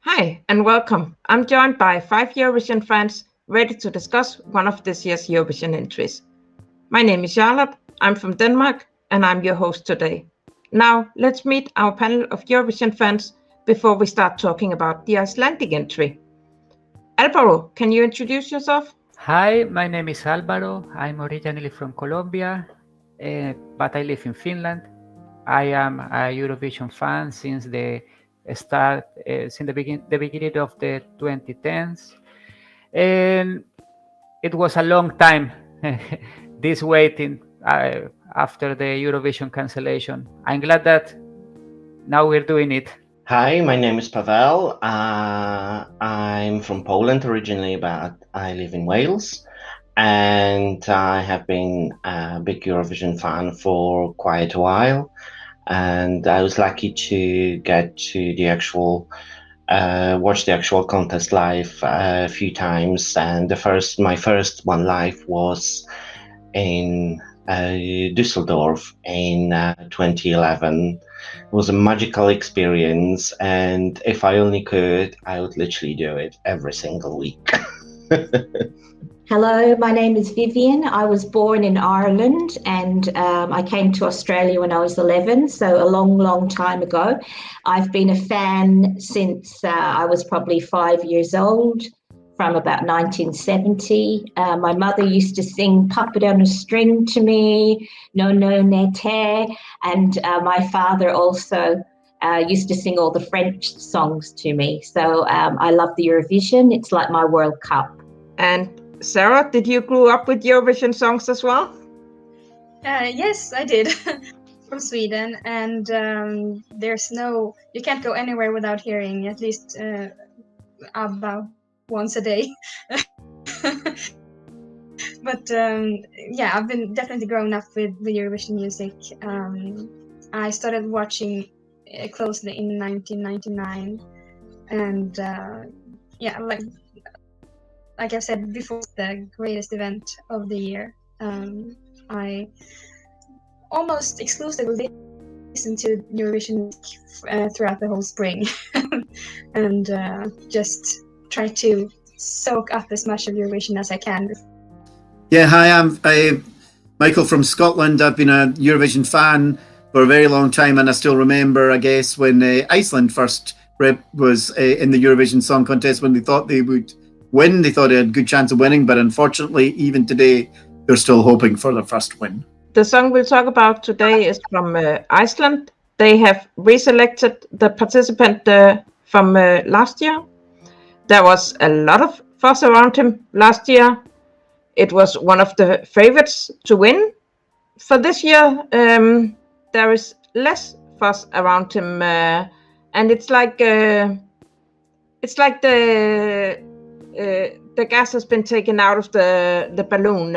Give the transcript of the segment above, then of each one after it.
Hi, and welcome. I'm joined by five Eurovision fans ready to discuss one of this year's Eurovision entries. My name is Charlotte, I'm from Denmark, and I'm your host today. Now, let's meet our panel of Eurovision fans before we start talking about the Icelandic entry. Alvaro, can you introduce yourself? Hi, my name is Alvaro. I'm originally from Colombia, but I live in Finland. I am a Eurovision fan since the the beginning of the 2010s, and it was a long time. This waiting after the Eurovision cancellation. I'm glad that now we're doing it. Hi, my name is Pawel. I'm from Poland originally, but I live in Wales. And I have been a big Eurovision fan for quite a while. And I was lucky to get to the watch the actual contest live a few times. And my first one live was in Düsseldorf in 2011. It was a magical experience, and if I only could, I would literally do it every single week. Hello, my name is Vivienne. I was born in Ireland and I came to Australia when I was 11, so a long time ago. I've been a fan since I was probably 5 years old, from about 1970. My mother used to sing Puppet on a String to me, No No Nete, and my father also used to sing all the French songs to me. So I love the Eurovision. It's like my World Cup. And Sarah, did you grow up with Eurovision songs as well? Yes, I did. From Sweden, and you can't go anywhere without hearing at least ABBA once a day. But I've been definitely grown up with the Eurovision music. I started watching closely in 1999, and like I said before, the greatest event of the year. I almost exclusively listen to Eurovision throughout the whole spring, and just try to soak up as much of Eurovision as I can. Yeah, hi, I'm Michael from Scotland. I've been a Eurovision fan for a very long time, and I still remember, I guess, when Iceland first was in the Eurovision Song Contest, when they thought they would win. They thought they had a good chance of winning, but unfortunately, even today, they're still hoping for the first win. The song we'll talk about today is from Iceland. They have reselected the participant from last year. There was a lot of fuss around him last year. It was one of the favorites to win. For this year, there is less fuss around him, and it's like the gas has been taken out of the balloon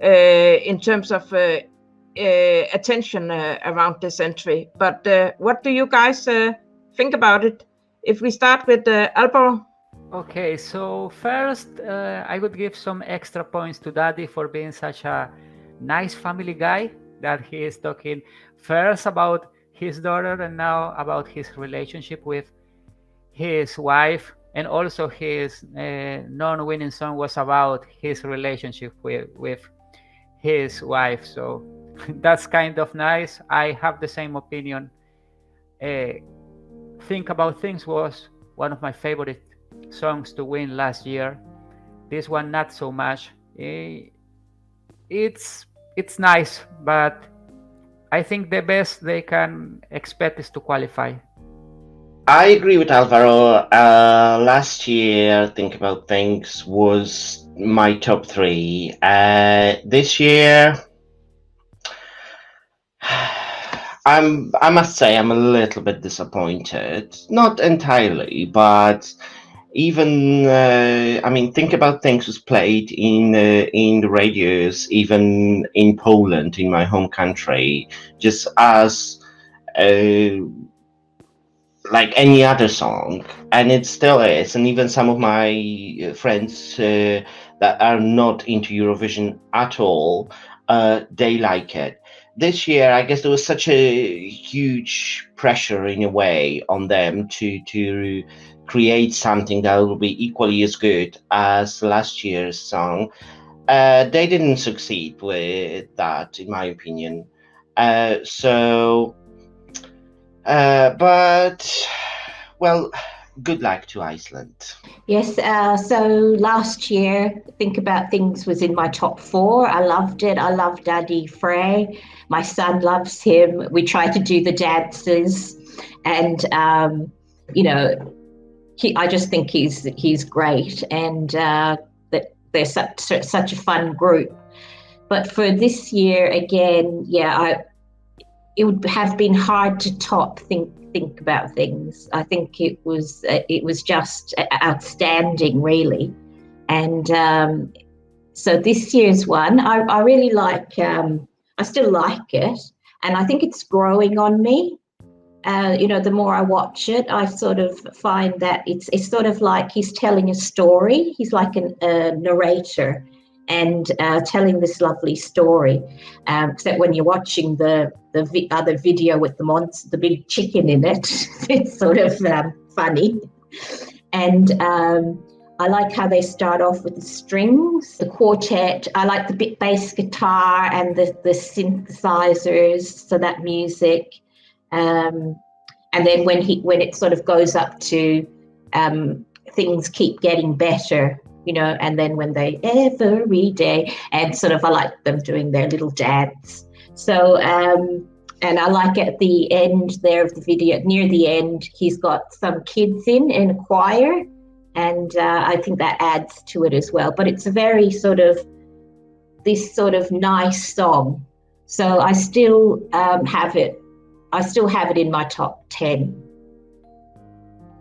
in terms of attention around this entry. But what do you guys think about it? If we start with Alvaro. Okay, so first I would give some extra points to Daði for being such a nice family guy, that he is talking first about his daughter and now about his relationship with his wife, and also his non-winning song was about his relationship with his wife. So that's kind of nice. I have the same opinion. Think About Things was one of my favorite songs to win last year. This one not so much. It's nice, but I think the best they can expect is to qualify. I agree with Alvaro. Last year, Think About Things was my top 3. This year, I must say I'm a little bit disappointed. Not entirely, but even Think About Things was played in the radios, even in Poland, in my home country, just as like any other song, and it still is. And even some of my friends that are not into Eurovision at all, they like it. this year, I guess there was such a huge pressure in a way on them to create something that will be equally as good as last year's song. They didn't succeed with that, in my opinion. But, well, good luck to Iceland. Yes, so last year, Think About Things was in my top 4. I loved it. I love Daði Freyr. My son loves him. We try to do the dances, and I just think he's great, and that they're such a fun group. But for this year, again, it would have been hard to top Think About Things. I think it was just outstanding, really. And so this year's one, I really like. I still like it, and I think it's growing on me. The more I watch it, I sort of find that it's sort of like he's telling a story. He's like a narrator, and telling this lovely story. Except when you're watching the other video with the monster, the big chicken in it, it's sort of funny. And I like how they start off with the strings, the quartet. I like the bass guitar and the synthesizers, so that music. And then when it sort of goes up to things keep getting better, and then when they every day, and sort of I like them doing their little dance. So and I like at the end there of the video, near the end, he's got some kids in a choir, and I think that adds to it as well. But it's a very this sort of nice song. So I still have it. I still have it in my top 10.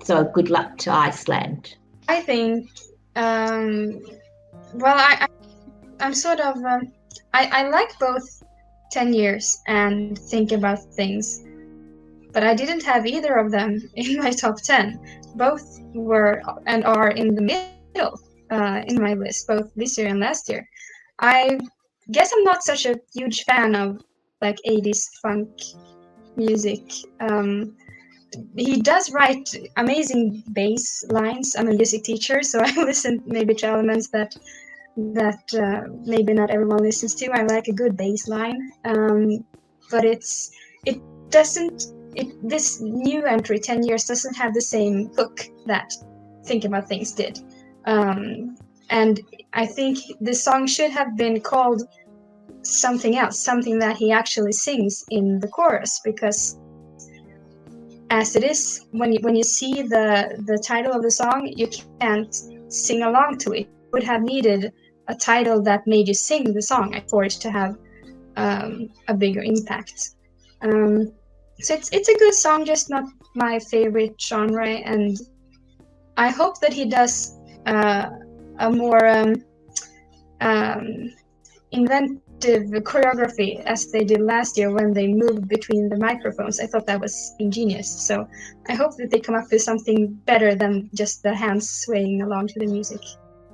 So good luck to Iceland. I think, I'm sort of, I like both 10 years and Think About Things, but I didn't have either of them in my top 10. Both were and are in the middle in my list, both this year and last year. I guess I'm not such a huge fan of 80s funk music. He does write amazing bass lines. I'm a music teacher, so I listen maybe to elements that maybe not everyone listens to. I like a good bass line, but this new entry, 10 years, doesn't have the same hook that Think About Things did. And I think the song should have been called something else, something that he actually sings in the chorus, because as it is, when you see the title of the song, you can't sing along to it. You would have needed a title that made you sing the song for it to have a bigger impact. So it's a good song, just not my favorite genre, and I hope that he does a more inventive choreography as they did last year when they moved between the microphones. I thought that was ingenious. So I hope that they come up with something better than just the hands swaying along to the music.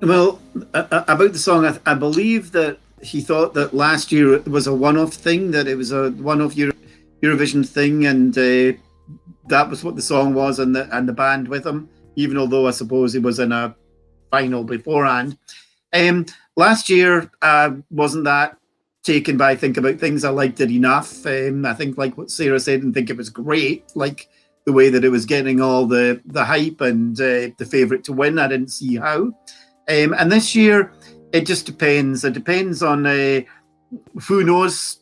Well, about the song, I believe that he thought that last year it was a one-off thing, that it was a one-off Eurovision thing, and that was what the song was, and the band with him, even although I suppose he was in a final beforehand. Last year, wasn't that taken by Think About Things. I liked it enough. I think, like what Sarah said, and think it was great, like the way that it was getting all the hype and the favourite to win. I didn't see how. And this year, it just depends. It depends on who knows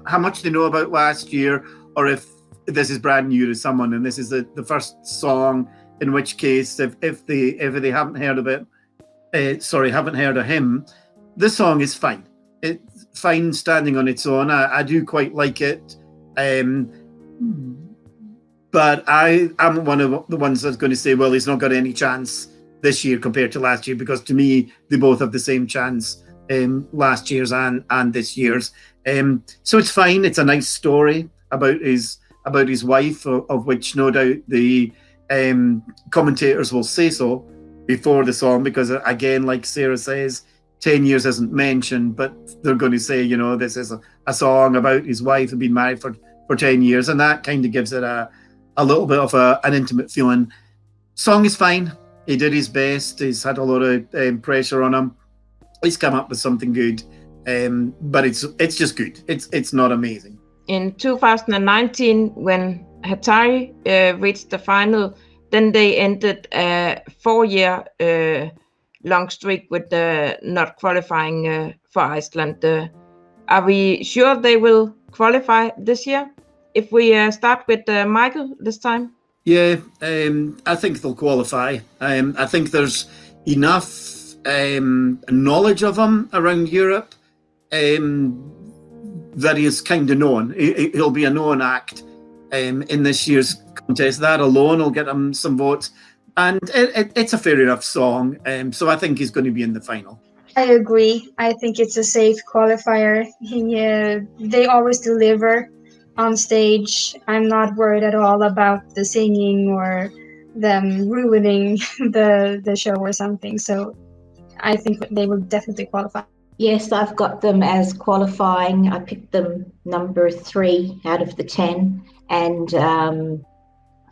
how much they know about last year, or if this is brand new to someone and this is the first song, in which case, if they haven't heard of it, haven't heard of him, this song is fine. It's fine standing on its own. I do quite like it. But I'm one of the ones that's going to say, well, he's not got any chance this year compared to last year, because to me, they both have the same chance, last year's and this year's. So it's fine. It's a nice story about his wife, of which no doubt the commentators will say so before the song, because again, like Sarah says, 10 years isn't mentioned, but they're going to say, you know, this is a song about his wife who'd been married for 10 years, and that kind of gives it a little bit of an intimate feeling. Song is fine. He did his best. He's had a lot of pressure on him. He's come up with something good, but it's just good. It's not amazing. In 2019, when Hatari reached the final, then they ended a 4-year long streak with not qualifying for Iceland. Are we sure they will qualify this year? If we start with Michael this time? Yeah, I think they'll qualify. I think there's enough knowledge of him around Europe that he is kind of known. He'll be a known act in this year's contest. That alone will get him some votes. And it's a fair enough song. So I think he's going to be in the final. I agree. I think it's a safe qualifier. They always deliver on stage. I'm not worried at all about the singing or them ruining the show or something. So I think they will definitely qualify. Yes, I've got them as qualifying. I picked them number 3 out of the 10. And and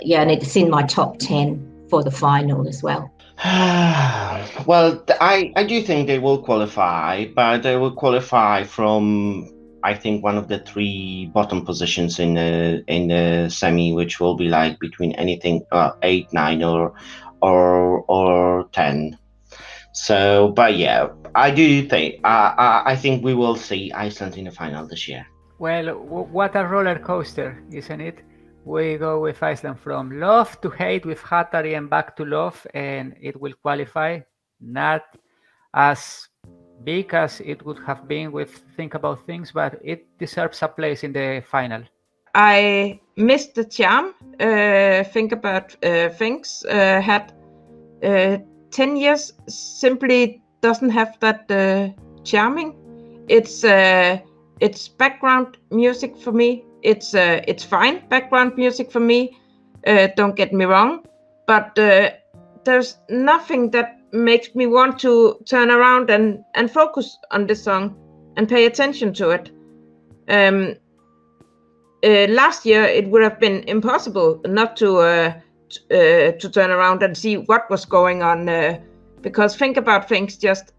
it's in my top 10 for the final as well. Well, I do think they will qualify, but they will qualify from, I think, one of the 3 bottom positions in the semi, which will be like between anything 8, 9, or 10. So, but yeah, I do think I think we will see Iceland in the final this year. Well, what a roller coaster, isn't it? We go with Iceland from love to hate with Hatari and back to love, and it will qualify. Not as big as it would have been with Think About Things, but it deserves a place in the final. I missed the charm. Think About Things had 10 years, simply doesn't have that charming. It's background music for me. It's fine background music for me. Don't get me wrong, but there's nothing that makes me want to turn around and focus on this song and pay attention to it. Last year it would have been impossible not to turn around and see what was going on, because Think About Things just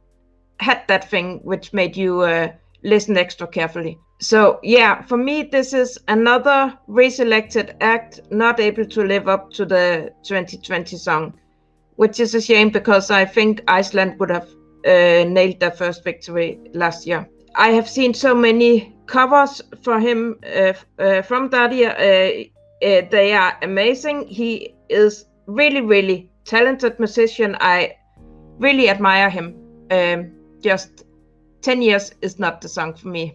had that thing which made you listen extra carefully. So yeah, for me this is another reselected act not able to live up to the 2020 song, which is a shame because I think Iceland would have nailed their first victory last year. I have seen so many covers for him from Daði. They are amazing. He is really, really talented musician. I really admire him. Just 10 years is not the song for me.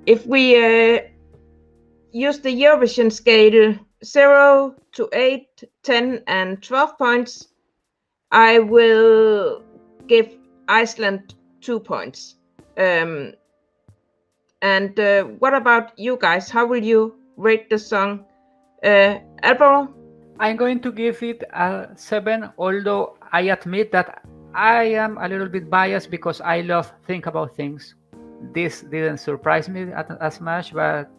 If we use the Eurovision scale 0 to 8, 10 and 12 points, I will give Iceland 2 points. And what about you guys? How will you rate the song? Alvaro? I'm going to give it a 7, although I admit that I am a little bit biased because I love Think About Things. This didn't surprise me as much, but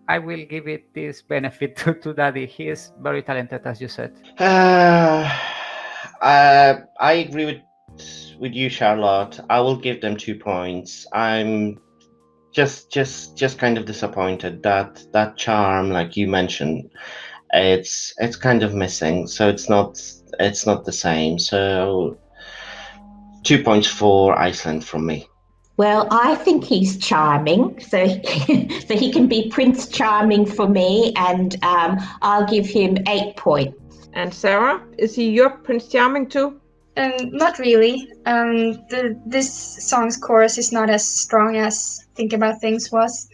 I will give it this benefit to Daði. He is very talented, as you said. I agree with you, Charlotte. I will give them 2 points. I'm just kind of disappointed that charm, like you mentioned, it's kind of missing. So it's not the same. So 2 points for Iceland from me. Well, I think he's charming, so he can be Prince Charming for me, and I'll give him 8 points. And Sarah, is he your Prince Charming too? Not really. This song's chorus is not as strong as Think About Things was,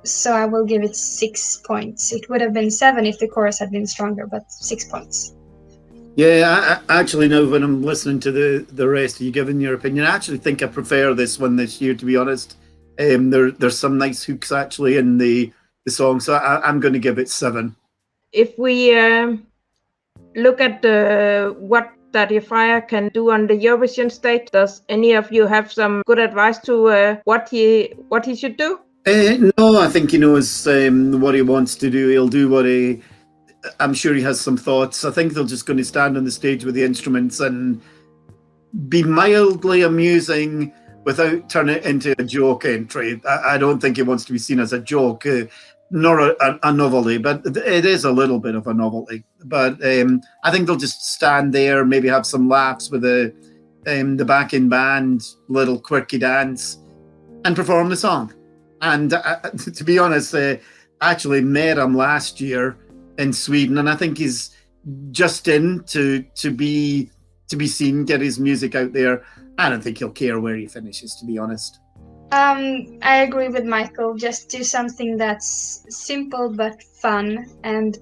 so I will give it 6 points. It would have been 7 if the chorus had been stronger, but 6 points. Yeah, I actually, now when I'm listening to the rest of you giving your opinion, I actually think I prefer this one this year, to be honest. There's some nice hooks actually in the song, so I'm going to give it 7. If we look at what Daði Freyr can do on the Eurovision stage? Does any of you have some good advice to what he should do? No, I think he knows what he wants to do. He'll do what he... I'm sure he has some thoughts. I think they're just going to stand on the stage with the instruments and be mildly amusing without turning it into a joke entry. I don't think it wants to be seen as a joke, nor a novelty, but it is a little bit of a novelty. But I think they'll just stand there, maybe have some laughs with the backing band, little quirky dance, and perform the song. And to be honest, I actually met him last year in Sweden, and I think he's just in to be seen, get his music out there. I don't think he'll care where he finishes, to be honest. I agree with Michael. Just do something that's simple but fun. And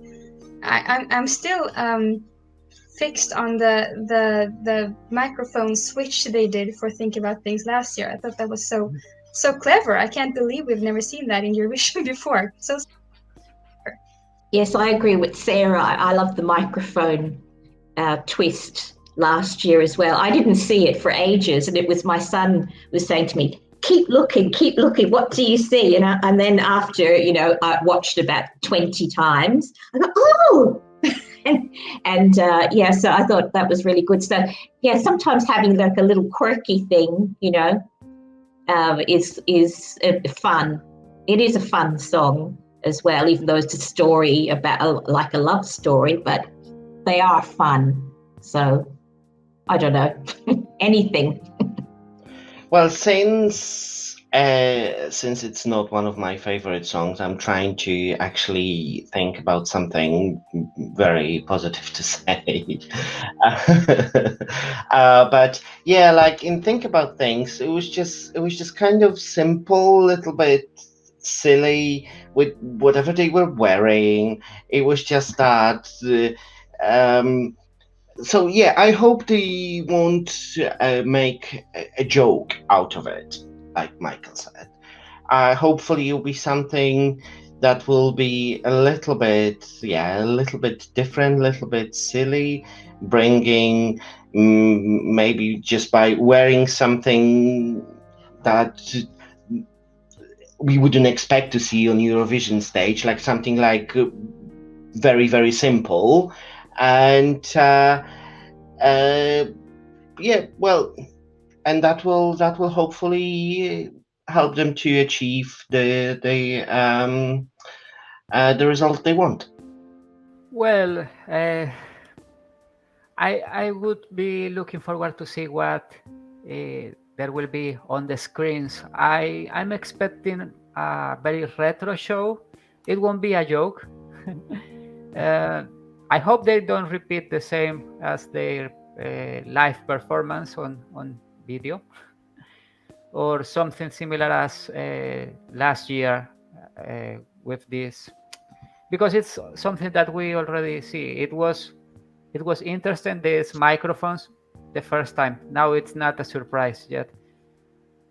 I'm still fixed on the microphone switch they did for Think About Things last year. I thought that was so clever. I can't believe we've never seen that in Eurovision before. So. Yes, I agree with Sarah. I love the microphone twist last year as well. I didn't see it for ages, and it was my son was saying to me, keep looking, what do you see? And then after, I watched about 20 times, I thought, oh! and so I thought that was really good. So yeah, sometimes having like a little quirky thing, is fun. It is a fun song as well, even though it's a story about like a love story, but they are fun. So I don't know, anything. Well, since it's not one of my favorite songs, I'm trying to actually think about something very positive to say. But yeah, like in Think About Things, it was just kind of simple, little bit silly with whatever they were wearing. It was just that. So yeah, I hope they won't make a joke out of it, like Michael said. Hopefully it'll be something that will be a little bit different, a little bit silly, bringing maybe just by wearing something that we wouldn't expect to see on Eurovision stage, like something like very, very simple. And and that will hopefully help them to achieve the result they want. Well, I would be looking forward to see what there will be on the screens. I'm expecting a very retro show. It won't be a joke. I hope they don't repeat the same as their live performance on video, or something similar as last year with this, because it's something that we already see. It was interesting, these microphones, the first time. Now it's not a surprise yet.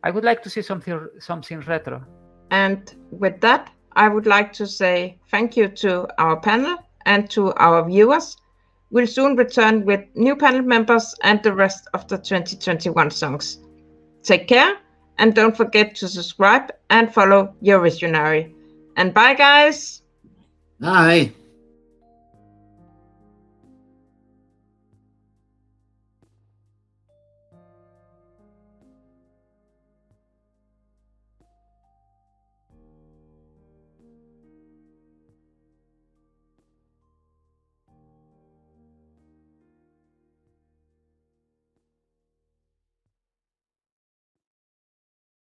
I would like to see something retro. And with that, I would like to say thank you to our panel and to our viewers. We'll soon return with new panel members and the rest of the 2021 songs. Take care, and don't forget to subscribe and follow Eurovisionary. And bye, guys! Bye!